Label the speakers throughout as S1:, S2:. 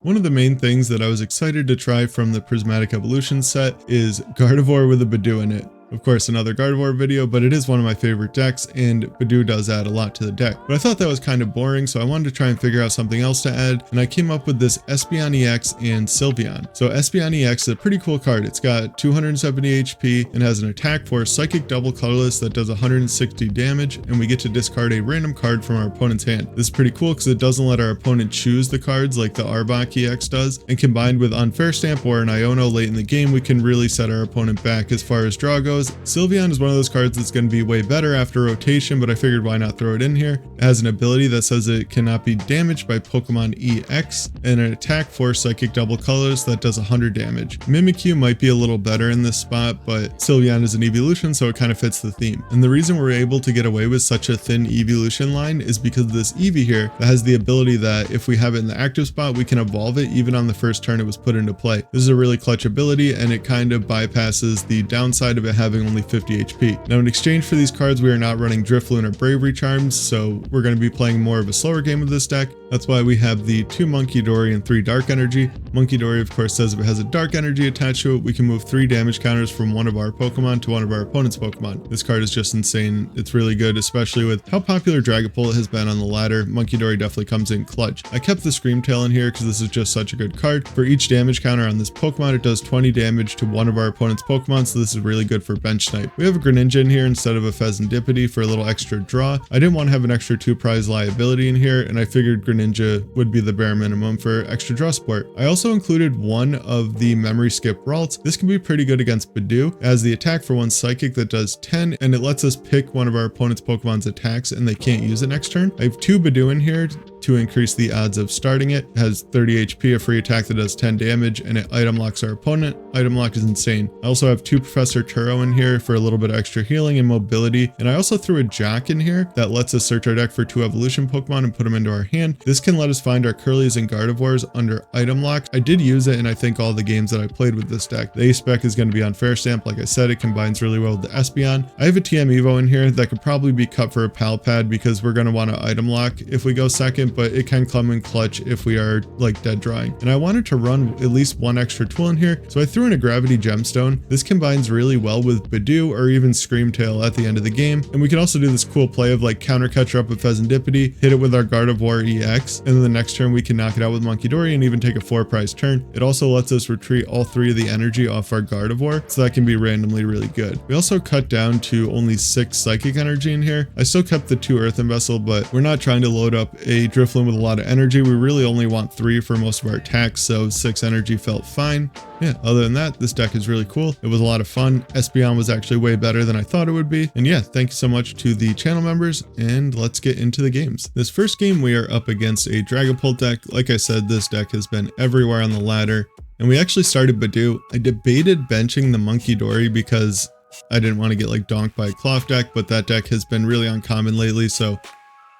S1: One of the main things that I was excited to try from the Prismatic Evolution set is Gardevoir with a Budew in it. Of course, another Gardevoir video, but it is one of my favorite decks, and Budew does add a lot to the deck. But I thought that was kind of boring, so I wanted to try and figure out something else to add, and I came up with this Espeon EX and Sylveon. So Espeon EX is a pretty cool card. It's got 270 HP and has an attack for Psychic Double Colorless that does 160 damage, and we get to discard a random card from our opponent's hand. This is pretty cool because it doesn't let our opponent choose the cards like the Arbok EX does, and combined with Unfair Stamp or an Iono late in the game, we can really set our opponent back as far as draw goes. Sylveon is one of those cards that's going to be way better after rotation, but I figured why not throw it in here. It has an ability that says it cannot be damaged by Pokemon EX, and an attack for Psychic Double Colors that does 100 damage. Mimikyu might be a little better in this spot, but Sylveon is an evolution, so it kind of fits the theme. And the reason we're able to get away with such a thin evolution line is because of this Eevee here that has the ability that if we have it in the active spot, we can evolve it even on the first turn it was put into play. This is a really clutch ability, and it kind of bypasses the downside of it having only 50 HP. Now in exchange for these cards, we are not running Drifloon or Bravery Charms, so we're going to be playing more of a slower game with this deck. That's why we have the 2 Munkidori and 3 Dark Energy. Munkidori of course says if it has a Dark Energy attached to it, we can move 3 damage counters from one of our Pokemon to one of our opponent's Pokemon. This card is just insane. It's really good, especially with how popular Dragapult has been on the ladder. Munkidori definitely comes in clutch. I kept the Screamtail in here because this is just such a good card. For each damage counter on this Pokemon, it does 20 damage to one of our opponent's Pokemon, so this is really good for bench snipe. We have a Greninja in here instead of a Pheasantipity for a little extra draw. I didn't want to have an extra 2 prize liability in here, and I figured Greninja would be the bare minimum for extra draw support. I also included one of the memory skip Ralts. This can be pretty good against Budew, as the attack for one Psychic that does 10, and it lets us pick one of our opponent's Pokemon's attacks and they can't use it next turn. I have 2 Budew in here to increase the odds of starting it. It has 30 HP, a free attack that does 10 damage, and it item locks our opponent. Item lock is insane. I also have 2 Professor Turo in here for a little bit of extra healing and mobility, and I also threw a Jacq in here that lets us search our deck for 2 evolution Pokemon and put them into our hand. This can let us find our Kirlias and Gardevoirs under item lock. I did use it in I think all the games that I played with this deck. The A spec is going to be Unfair Stamp. Like I said, it combines really well with the Espeon. I have a TM Evo in here that could probably be cut for a PAL pad because we're going to want to item lock if we go second, but it can come in clutch if we are like dead drawing. And I wanted to run at least 1 extra tool in here, so I threw in a Gravity Gemstone. This combines really well with Budew or even Screamtail at the end of the game, and we can also do this cool play of like counter catcher up with Pheasantipity, hit it with our Gardevoir EX, and then the next turn we can knock it out with Munkidori and even take a 4 prize turn. It also lets us retreat all 3 of the energy off our Gardevoir, so that can be randomly really good. We also cut down to only 6 Psychic energy in here. I still kept the 2 Earthen Vessel, but we're not trying to load up a Drifloon with a lot of energy. We really only want 3 for most of our attacks, so 6 energy felt fine. Yeah, other than that, this deck is really cool. It was a lot of fun. Espeon was actually way better than I thought it would be. And yeah, thank you so much to the channel members, and let's get into the games. This first game, we are up against a Dragapult deck. Like I said, this deck has been everywhere on the ladder, and we actually started Budew. I debated benching the Munkidori because I didn't want to get like donked by a Cloth deck, but that deck has been really uncommon lately, so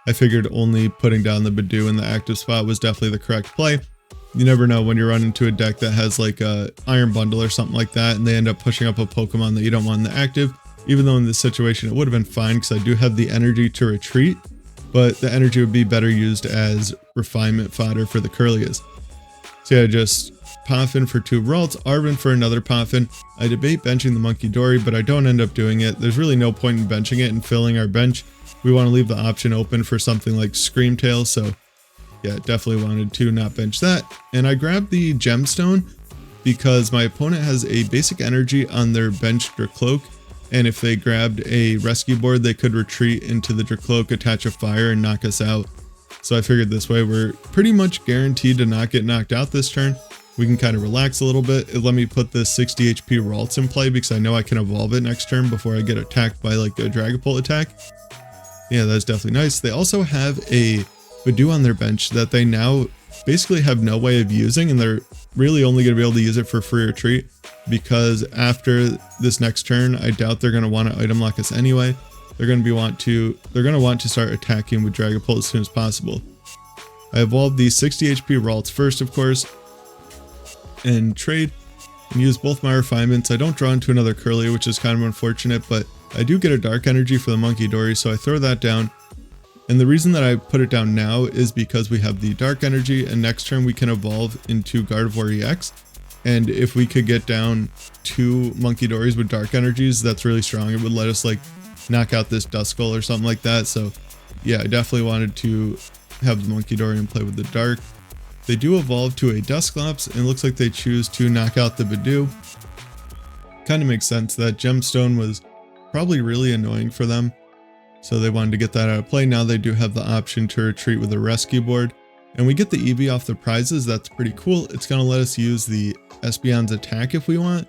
S1: I figured only putting down the Budew in the active spot was definitely the correct play. You never know when you run into a deck that has like a Iron Bundle or something like that, and they end up pushing up a Pokemon that you don't want in the active, even though in this situation it would have been fine because I do have the energy to retreat, but the energy would be better used as refinement fodder for the Kirlias. So yeah, just Poffin for 2 Ralts, Arven for another Poffin. I debate benching the Munkidori, but I don't end up doing it. There's really no point in benching it and filling our bench. We want to leave the option open for something like Screamtail, so yeah, definitely wanted to not bench that. And I grabbed the Gemstone because my opponent has a basic energy on their bench Dracloak, and if they grabbed a rescue board, they could retreat into the Dracloak, attach a fire, and knock us out. So I figured this way we're pretty much guaranteed to not get knocked out this turn. We can kind of relax a little bit. It let me put the 60 HP Ralts in play because I know I can evolve it next turn before I get attacked by like a Dragapult attack. Yeah, that's definitely nice. They also have a Budew on their bench that they now basically have no way of using, and they're really only going to be able to use it for free retreat because after this next turn, I doubt they're going to want to item lock us anyway. They're going to want to start attacking with Dragapult as soon as possible. I evolved the 60 HP Ralts first, of course, and trade and use both my refinements. I don't draw into another Kirlia, which is kind of unfortunate, but I do get a Dark Energy for the Munkidori, so I throw that down. And the reason that I put it down now is because we have the Dark Energy, and next turn we can evolve into Gardevoir EX. And if we could get down 2 Munkidoris with Dark Energies, that's really strong. It would let us like knock out this Duskull or something like that. So yeah, I definitely wanted to have the Munkidori and play with the Dark. They do evolve to a Dusclops, and it looks like they choose to knock out the Budew. Kind of makes sense. That Gemstone was probably really annoying for them, so they wanted to get that out of play. Now they do have the option to retreat with a rescue board, and we get the Eevee off the prizes. That's pretty cool. It's going to let us use the Espeon's attack if we want,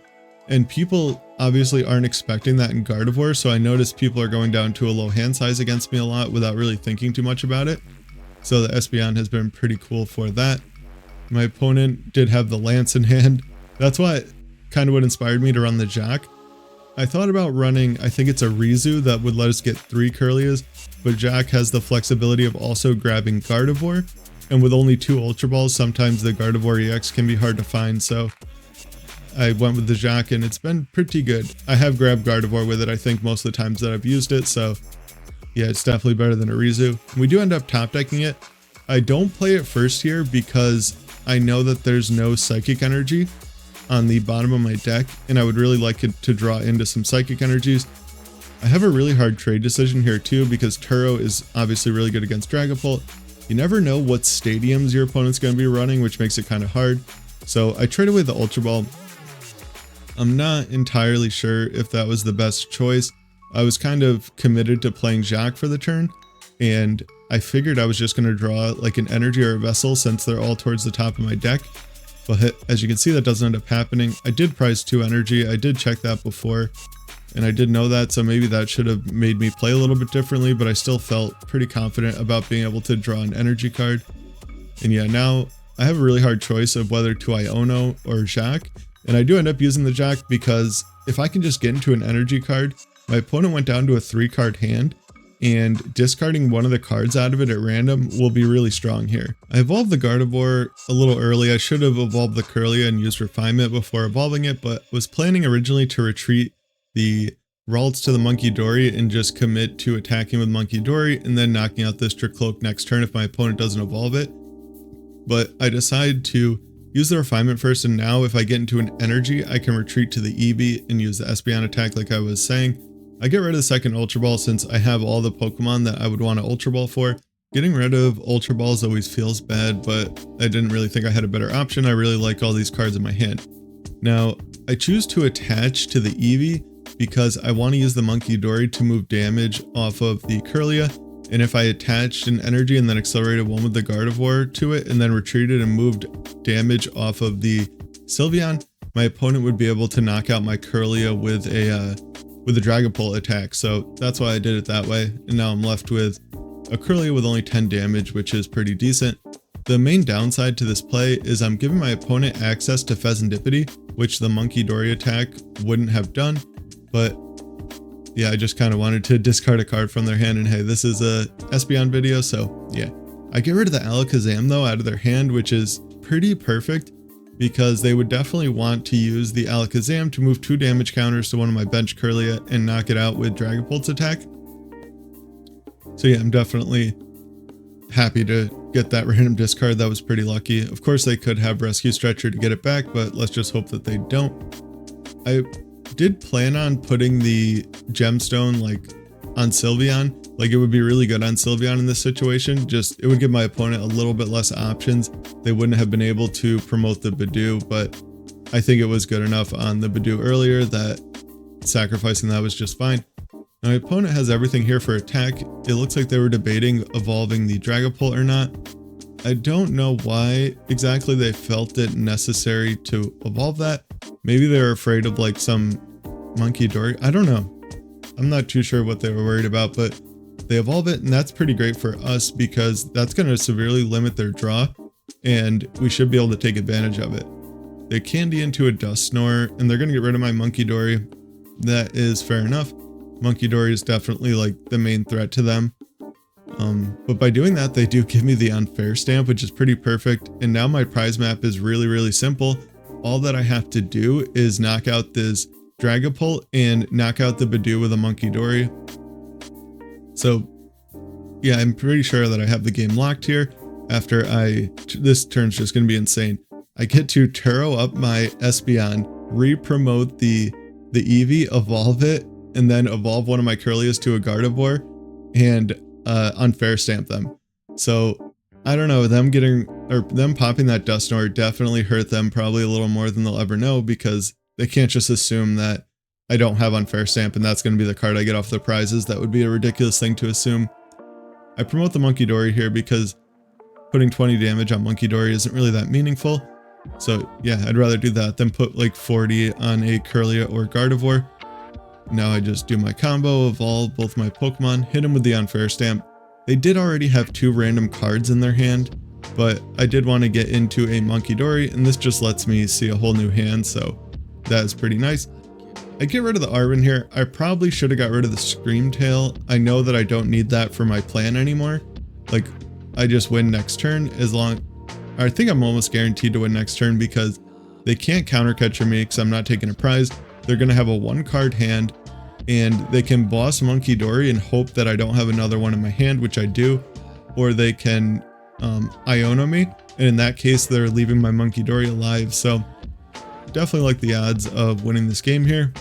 S1: and people obviously aren't expecting that in Gardevoir, so I noticed people are going down to a low hand size against me a lot without really thinking too much about it. So the Espeon has been pretty cool for that. My opponent did have the Lance in hand. That's why kind of what inspired me to run the Jacq. I thought about running, I think it's a Rizu that would let us get 3 Kirlias, but Jacq has the flexibility of also grabbing Gardevoir, and with only 2 Ultra Balls, sometimes the Gardevoir EX can be hard to find, so I went with the Jacq, and it's been pretty good. I have grabbed Gardevoir with it, I think, most of the times that I've used it, so yeah, it's definitely better than a Rizu. We do end up top decking it. I don't play it first here because I know that there's no Psychic Energy on the bottom of my deck, and I would really like it to draw into some Psychic Energies. I have a really hard trade decision here too, because Turo is obviously really good against Dragapult. You never know what stadiums your opponent's going to be running, which makes it kind of hard. So I trade away the Ultra Ball. I'm not entirely sure if that was the best choice. I was kind of committed to playing Jacq for the turn, and I figured I was just going to draw like an energy or a vessel since they're all towards the top of my deck. But as you can see, that doesn't end up happening. I did prize 2 energy. I did check that before, and I did know that, so maybe that should have made me play a little bit differently, but I still felt pretty confident about being able to draw an energy card. And yeah, now I have a really hard choice of whether to Iono or Jacq, and I do end up using the Jacq because if I can just get into an energy card, my opponent went down to a 3-card hand, and discarding one of the cards out of it at random will be really strong here. I evolved the Gardevoir a little early. I should have evolved the Kirlia and used Refinement before evolving it, but was planning originally to retreat the Ralts to the Munkidori and just commit to attacking with Munkidori and then knocking out this Tricloak next turn if my opponent doesn't evolve it. But I decided to use the Refinement first, and now if I get into an energy, I can retreat to the Eevee and use the Espeon attack like I was saying. I get rid of the second Ultra Ball since I have all the Pokemon that I would want an Ultra Ball for. Getting rid of Ultra Balls always feels bad, but I didn't really think I had a better option. I really like all these cards in my hand. Now, I choose to attach to the Eevee because I want to use the Munkidori to move damage off of the Kirlia, and if I attached an energy and then accelerated one with the Gardevoir to it and then retreated and moved damage off of the Sylveon, my opponent would be able to knock out my Kirlia with a Dragapult attack. So that's why I did it that way, and now I'm left with a Kirlia with only 10 damage, which is pretty decent. The main downside to this play is I'm giving my opponent access to Pheasantipity, which the Munkidori attack wouldn't have done, but yeah, I just kind of wanted to discard a card from their hand, and hey, this is a Espeon video, so yeah. I get rid of the Alakazam though out of their hand, which is pretty perfect because they would definitely want to use the Alakazam to move 2 damage counters to one of my bench Kirlia and knock it out with Dragapult's attack. So yeah, I'm definitely happy to get that random discard. That was pretty lucky. Of course, they could have Rescue Stretcher to get it back, but let's just hope that they don't. I did plan on putting the Gemstone like on Sylveon. Like, it would be really good on Sylveon in this situation. Just, it would give my opponent a little bit less options. They wouldn't have been able to promote the Budew, but I think it was good enough on the Budew earlier that sacrificing that was just fine. My opponent has everything here for attack. It looks like they were debating evolving the Dragapult or not. I don't know why exactly they felt it necessary to evolve that. Maybe they were afraid of like some Munkidori. I don't know. I'm not too sure what they were worried about, but they evolve it, and that's pretty great for us because that's going to severely limit their draw, and we should be able to take advantage of it. They candy into a Dusknoir, and they're going to get rid of my Munkidori. That is fair enough. Munkidori is definitely like the main threat to them. But by doing that, they do give me the Unfair Stamp, which is pretty perfect. And now my prize map is really, really simple. All that I have to do is knock out this Dragapult and knock out the Budew with a Munkidori. So yeah, I'm pretty sure that I have the game locked here. After this turn's just going to be insane. I get to Turo up my Espeon, re-promote the Eevee, evolve it, and then evolve one of my Kirlias to a Gardevoir, and Unfair Stamp them. So I don't know, them popping that Dusknoir definitely hurt them probably a little more than they'll ever know, because they can't just assume that I don't have Unfair Stamp and that's going to be the card I get off the prizes. That would be a ridiculous thing to assume. I promote the Munkidori here because putting 20 damage on Munkidori isn't really that meaningful. So yeah, I'd rather do that than put like 40 on a Kirlia or Gardevoir. Now I just do my combo, evolve both my Pokemon, hit them with the Unfair Stamp. They did already have 2 random cards in their hand, but I did want to get into a Munkidori, and this just lets me see a whole new hand, so that is pretty nice. I get rid of the Arven here. I probably should have got rid of the Screamtail. I know that I don't need that for my plan anymore. Like, I just win next turn I think I'm almost guaranteed to win next turn because they can't counter catcher me because I'm not taking a prize. They're going to have a 1-card hand, and they can boss Munkidori and hope that I don't have another one in my hand, which I do, or they can Iono me, and in that case they're leaving my Munkidori alive. So definitely like the odds of winning this game here.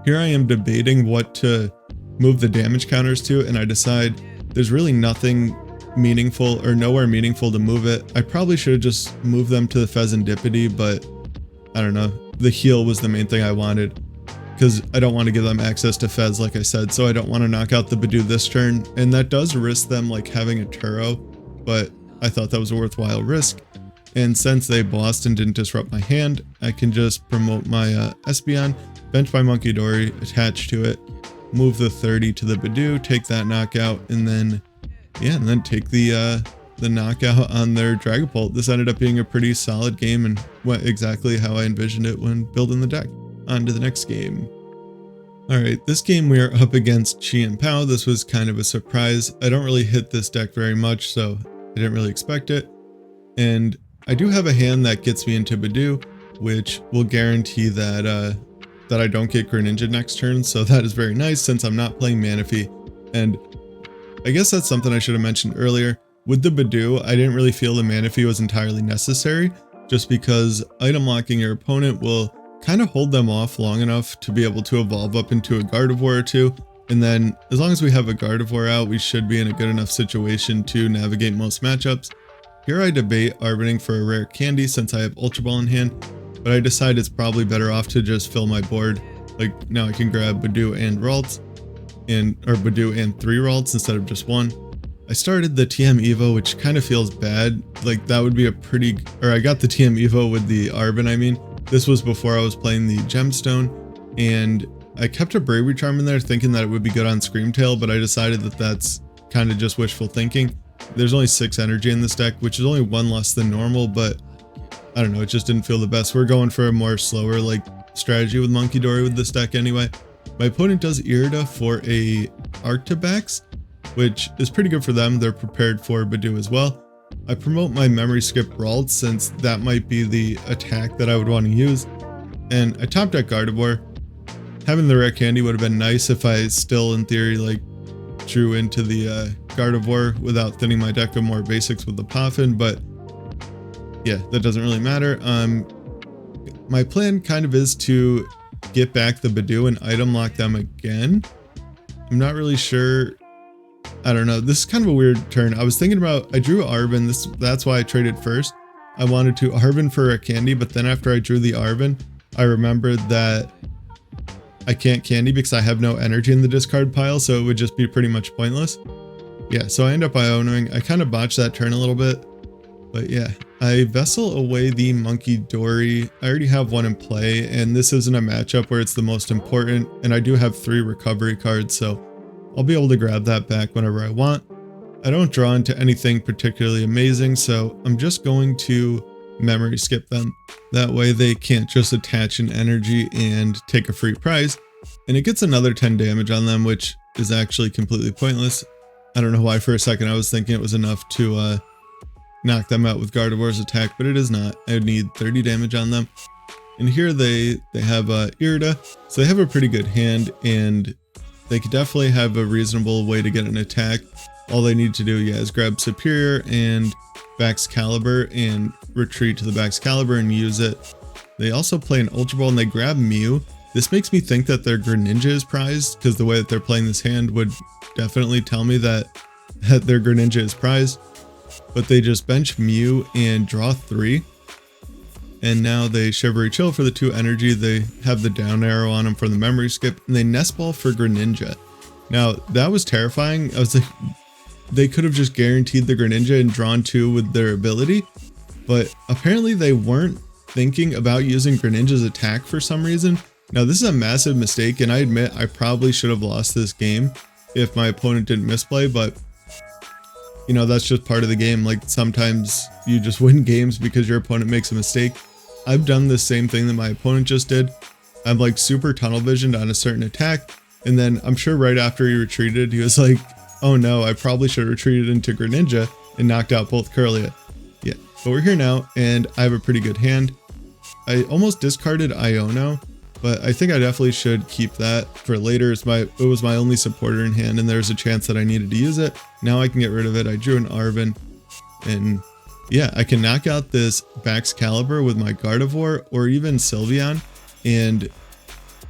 S1: Here I am debating what to move the damage counters to, and I decide there's really nothing meaningful or nowhere meaningful to move it. I probably should have just moved them to the Pheasantipity, but I don't know. The heal was the main thing I wanted because I don't want to give them access to Fez, like I said, so I don't want to knock out the Budew this turn, and that does risk them like having a Turo, but I thought that was a worthwhile risk. And since they bossed and didn't disrupt my hand, I can just promote my Espeon, bench my Munkidori, attach to it, move the 30 to the Budew, take that knockout, and then take the knockout on their Dragapult. This ended up being a pretty solid game and went exactly how I envisioned it when building the deck. On to the next game. Alright, this game we are up against Chi and Pao. This was kind of a surprise. I don't really hit this deck very much, so I didn't really expect it. And I do have a hand that gets me into Budew, which will guarantee that that I don't get Greninja next turn, so that is very nice since I'm not playing Manaphy. And I guess that's something I should have mentioned earlier. With the Budew, I didn't really feel the Manaphy was entirely necessary, just because item locking your opponent will kind of hold them off long enough to be able to evolve up into a Gardevoir or two, and then as long as we have a Gardevoir out, we should be in a good enough situation to navigate most matchups. Here I debate Arvening for a Rare Candy since I have Ultra Ball in hand, but I decide it's probably better off to just fill my board. Like now I can grab Budew and Ralts, or Budew and 3 Ralts instead of just 1. I started the TM Evo, which kind of feels bad. Like that would be I got the TM Evo with the Arven, I mean. This was before I was playing the Gemstone, and I kept a Bravery Charm in there thinking that it would be good on Screamtail, but I decided that that's kind of just wishful thinking. There's only 6 energy in this deck, which is only 1 less than normal, but I don't know, it just didn't feel the best. We're going for a more slower like strategy with Munkidori with this deck anyway. My opponent does Irida for a Arctibax, which is pretty good for them. They're prepared for Budew as well. I promote my Memory Skip Ralts since that might be the attack that I would want to use. And I top deck Gardevoir. Having the Rare Candy would have been nice if I still in theory like drew into the Gardevoir without thinning my deck of more basics with the Poffin, but yeah, that doesn't really matter. My plan kind of is to get back the Budew and item lock them again. I'm not really sure. I don't know. This is kind of a weird turn. I was thinking about, I drew Arven. That's why I traded first. I wanted to Arven for a candy, but then after I drew the Arven, I remembered that I can't candy because I have no energy in the discard pile, so it would just be pretty much pointless. Yeah, so I end up Ionoing. I kind of botched that turn a little bit, but yeah. I Vessel away the Munkidori. I already have one in play, and this isn't a matchup where it's the most important, and I do have 3 recovery cards, so I'll be able to grab that back whenever I want. I don't draw into anything particularly amazing, so I'm just going to memory skip them. That way they can't just attach an energy and take a free prize. And it gets another 10 damage on them, which is actually completely pointless. I don't know why for a second I was thinking it was enough to knock them out with Gardevoir's attack, but it is not. I would need 30 damage on them. And here they have Irida, so they have a pretty good hand, and they could definitely have a reasonable way to get an attack. All they need to do, yeah, is grab Superior and Baxcalibur and retreat to the Baxcalibur and use it. They also play an Ultra Ball and they grab Mew. This makes me think that their Greninja is prized, because the way that they're playing this hand would definitely tell me that their Greninja is prized. But they just bench Mew and draw 3. And now they Shivery Chill for the 2 energy. They have the down arrow on them for the memory skip. And they Nest Ball for Greninja. Now, that was terrifying. I was like, they could have just guaranteed the Greninja and drawn 2 with their ability. But apparently they weren't thinking about using Greninja's attack for some reason. Now, this is a massive mistake, and I admit I probably should have lost this game if my opponent didn't misplay, but you know, that's just part of the game. Like, sometimes you just win games because your opponent makes a mistake. I've done the same thing that my opponent just did. I'm like super tunnel visioned on a certain attack, and then I'm sure right after he retreated, he was like, oh no, I probably should have retreated into Greninja and knocked out both Kirlia. Yeah, but we're here now, and I have a pretty good hand. I almost discarded Iono, but I think I definitely should keep that for later. It was my only supporter in hand, and there's a chance that I needed to use it. Now I can get rid of it. I drew an Arven, and yeah, I can knock out this Baxcalibur with my Gardevoir or even Sylveon and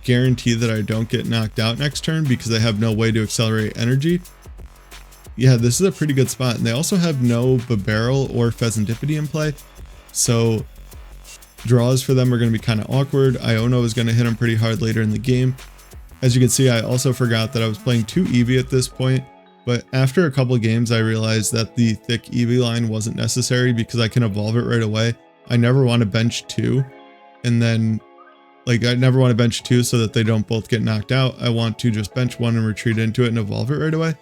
S1: guarantee that I don't get knocked out next turn because I have no way to accelerate energy. Yeah, this is a pretty good spot, and they also have no Barrel or Pheasantipede in play, so draws for them are going to be kind of awkward. Iono is going to hit them pretty hard later in the game. As you can see, I also forgot that I was playing 2 Eevee at this point, but after a couple of games I realized that the thick Eevee line wasn't necessary because I can evolve it right away. I never want to bench 2, and then like I never want to bench 2 so that they don't both get knocked out. I want to just bench 1 and retreat into it and evolve it right away.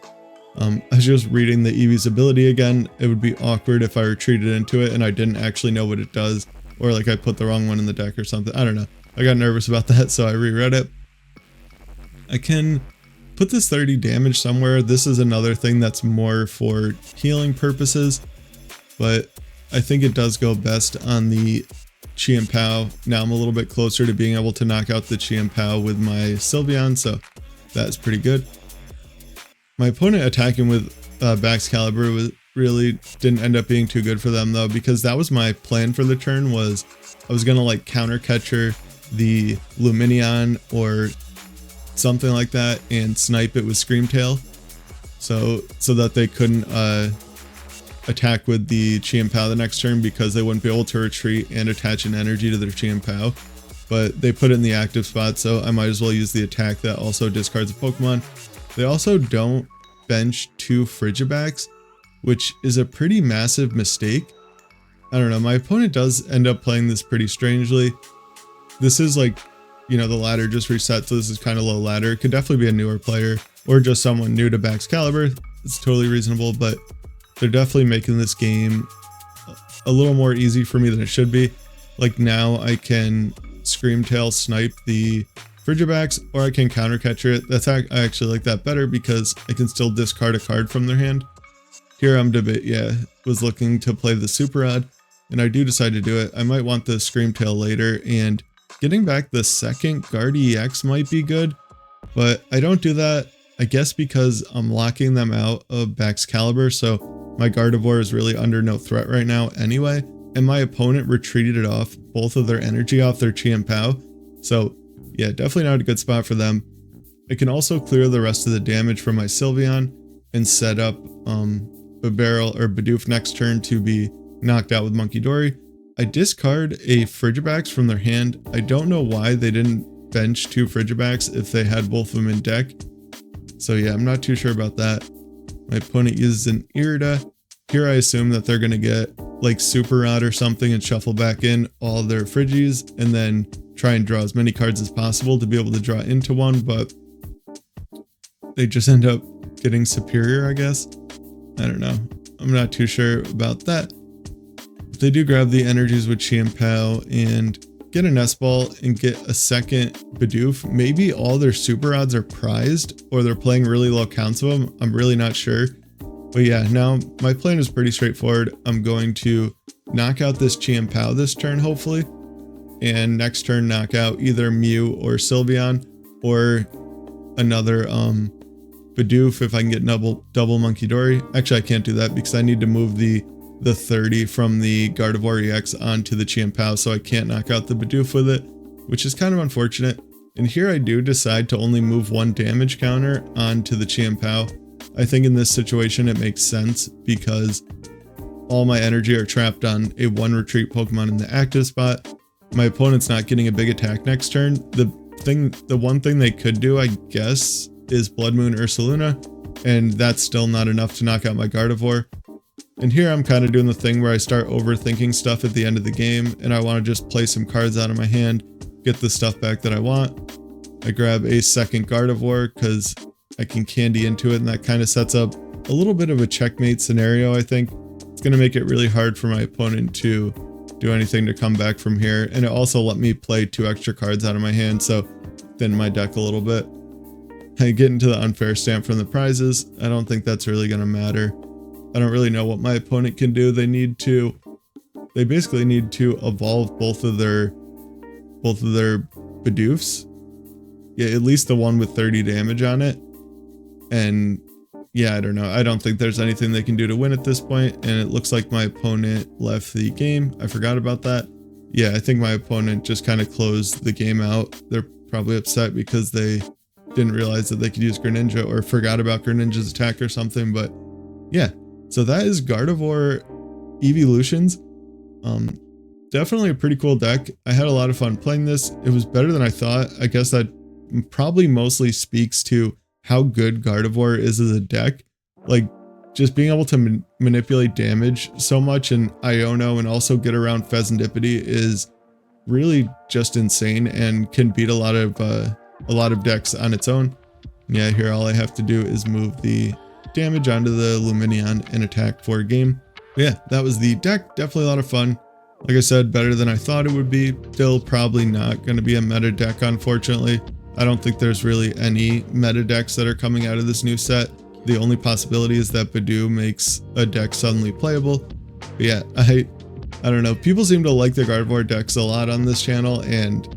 S1: I was just reading the Eevee's ability again. It would be awkward if I retreated into it and I didn't actually know what it does, or like I put the wrong one in the deck or something. I don't know. I got nervous about that, so I reread it. I can put this 30 damage somewhere. This is another thing that's more for healing purposes, but I think it does go best on the Chien-Pao. Now I'm a little bit closer to being able to knock out the Chien-Pao with my Sylveon, so that's pretty good. My opponent attacking with Baxcalibur really didn't end up being too good for them though, because that was my plan for the turn. Was I was gonna like counter catcher the Lumineon or something like that and snipe it with Screamtail, so that they couldn't attack with the Chien-Pao the next turn because they wouldn't be able to retreat and attach an energy to their Chien-Pao. But they put it in the active spot, so I might as well use the attack that also discards a Pokemon. They also don't bench 2 Frigibax, which is a pretty massive mistake. I don't know, my opponent does end up playing this pretty strangely. This is like, you know, the ladder just reset, so this is kind of low ladder. It could definitely be a newer player or just someone new to Baxcalibur. It's totally reasonable, but they're definitely making this game a little more easy for me than it should be. Like now I can Screamtail snipe the Frigibax, or I can counter catcher it. I actually like that better because I can still discard a card from their hand. Here I'm was looking to play the Super Rod, and I do decide to do it. I might want the Screamtail later, and getting back the second Garde EX might be good, but I don't do that, I guess because I'm locking them out of Baxcalibur, so my Gardevoir is really under no threat right now anyway, and my opponent retreated off both of their energy off their Chien-Pao, so yeah, definitely not a good spot for them. I can also clear the rest of the damage from my Sylveon and set up Barrel or Bidoof next turn to be knocked out with Munkidori. I discard a Frigibax from their hand. I don't know why they didn't bench 2 Frigibax if they had both of them in deck. So yeah, I'm not too sure about that. My opponent uses an Irida. Here I assume that they're going to get like Super Rod or something and shuffle back in all their Friggies and then try and draw as many cards as possible to be able to draw into one, but they just end up getting Superior, I guess. I don't know. I'm not too sure about that. But they do grab the energies with Chien-Pao and get a Nest Ball and get a second Bidoof. Maybe all their Super Rods are prized or they're playing really low counts of them. I'm really not sure. But yeah, now my plan is pretty straightforward. I'm going to knock out this Chien-Pao this turn, hopefully. And next turn knock out either Mew or Sylveon, or another Bidoof if I can get double Munkidori. Actually, I can't do that because I need to move the 30 from the Gardevoir EX onto the PAL, so I can't knock out the Bidoof with it, which is kind of unfortunate. And here I do decide to only move one damage counter onto the PAL. I think in this situation it makes sense because all my energy are trapped on a 1 retreat Pokemon in the active spot. My opponent's not getting a big attack next turn. The one thing they could do, I guess, is Blood Moon Ursaluna, and that's still not enough to knock out my Gardevoir. And here I'm kind of doing the thing where I start overthinking stuff at the end of the game, and I want to just play some cards out of my hand, get the stuff back that I want. I grab a second Gardevoir because I can candy into it, and that kind of sets up a little bit of a checkmate scenario, I think. It's going to make it really hard for my opponent to do anything to come back from here, and it also let me play 2 extra cards out of my hand, so thin my deck a little bit. I get into the unfair stamp from the prizes. I don't think that's really going to matter. I don't really know what my opponent can do. They basically need to evolve both of their Bidoofs. Yeah, at least the one with 30 damage on it. And yeah, I don't know. I don't think there's anything they can do to win at this point, and it looks like my opponent left the game. I forgot about that. Yeah, I think my opponent just kind of closed the game out. They're probably upset because they didn't realize that they could use Greninja or forgot about Greninja's attack or something, but yeah. So that is Gardevoir Evolutions. Definitely a pretty cool deck. I had a lot of fun playing this. It was better than I thought. I guess that probably mostly speaks to how good Gardevoir is as a deck. Like, just being able to manipulate damage so much in Iono and also get around Fezandipity is really just insane and can beat a lot of decks on its own. Yeah, here all I have to do is move the damage onto the Lumineon and attack for a game. But yeah, that was the deck. Definitely a lot of fun. Like I said, better than I thought it would be. Still probably not going to be a meta deck, unfortunately. I don't think there's really any meta decks that are coming out of this new set. The only possibility is that Budew makes a deck suddenly playable. But yeah, I don't know. People seem to like the Gardevoir decks a lot on this channel, and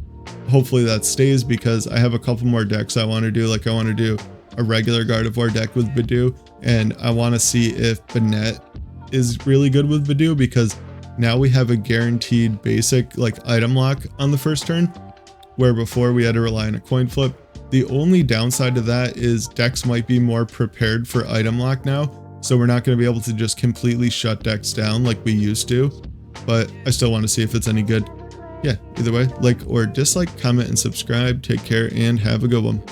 S1: hopefully that stays because I have a couple more decks I want to do. Like, I want to do a regular Gardevoir deck with Budew, and I want to see if Banette is really good with Budew, because now we have a guaranteed basic like item lock on the first turn, where before we had to rely on a coin flip. The only downside to that is decks might be more prepared for item lock now, so we're not going to be able to just completely shut decks down like we used to, but I still want to see if it's any good. Yeah, either way, like or dislike, comment, and subscribe. Take care and have a good one.